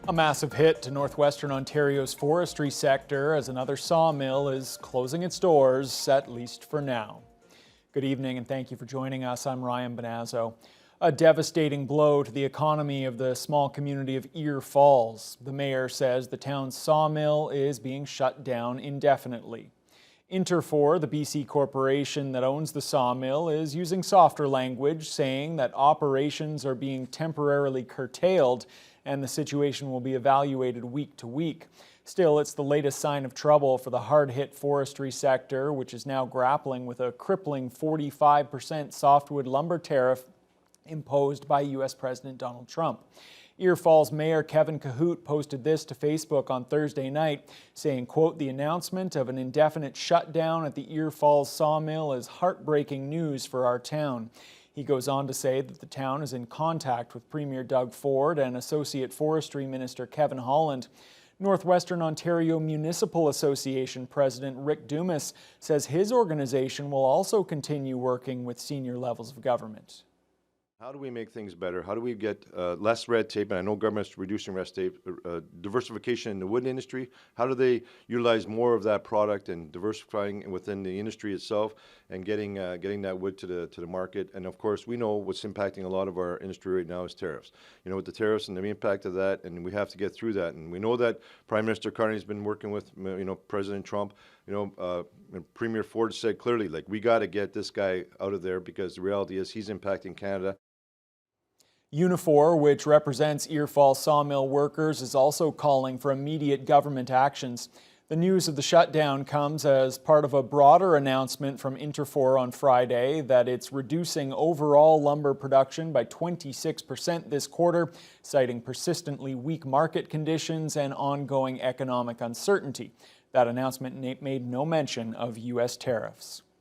A massive hit to northwestern Ontario's forestry sector as another sawmill is closing its doors, at least for now. Good evening and thank you for joining us. I'm Ryan Bonazzo. A devastating blow to the economy of the small community of Ear Falls. The mayor says the town's sawmill is being shut down indefinitely. Interfor, the BC corporation that owns the sawmill, is using softer language, saying that operations are being temporarily curtailed and the situation will be evaluated week to week. Still, it's the latest sign of trouble for the hard-hit forestry sector, which is now grappling with a crippling 45% softwood lumber tariff imposed by U.S. President Donald Trump. Ear Falls Mayor Kevin Cahoot posted this to Facebook on Thursday night, saying, quote, "The announcement of an indefinite shutdown at the Ear Falls sawmill is heartbreaking news for our town." He goes on to say that the town is in contact with Premier Doug Ford and Associate Forestry Minister Kevin Holland. Northwestern Ontario Municipal Association President Rick Dumas says his organization will also continue working with senior levels of government. How do we make things better? How do we get less red tape? And I know government's reducing red tape, diversification in the wood industry. How do they utilize more of that product and diversifying within the industry itself and getting that wood to the market? And of course, we know what's impacting a lot of our industry right now is tariffs. You know, with the tariffs and the impact of that, and we have to get through that. And we know that Prime Minister Carney's been working with, President Trump. And Premier Ford said clearly, like, we got to get this guy out of there because the reality is he's impacting Canada. Unifor, which represents Ear Falls sawmill workers, is also calling for immediate government actions. The news of the shutdown comes as part of a broader announcement from Interfor on Friday that it's reducing overall lumber production by 26% this quarter, citing persistently weak market conditions and ongoing economic uncertainty. That announcement made no mention of U.S. tariffs.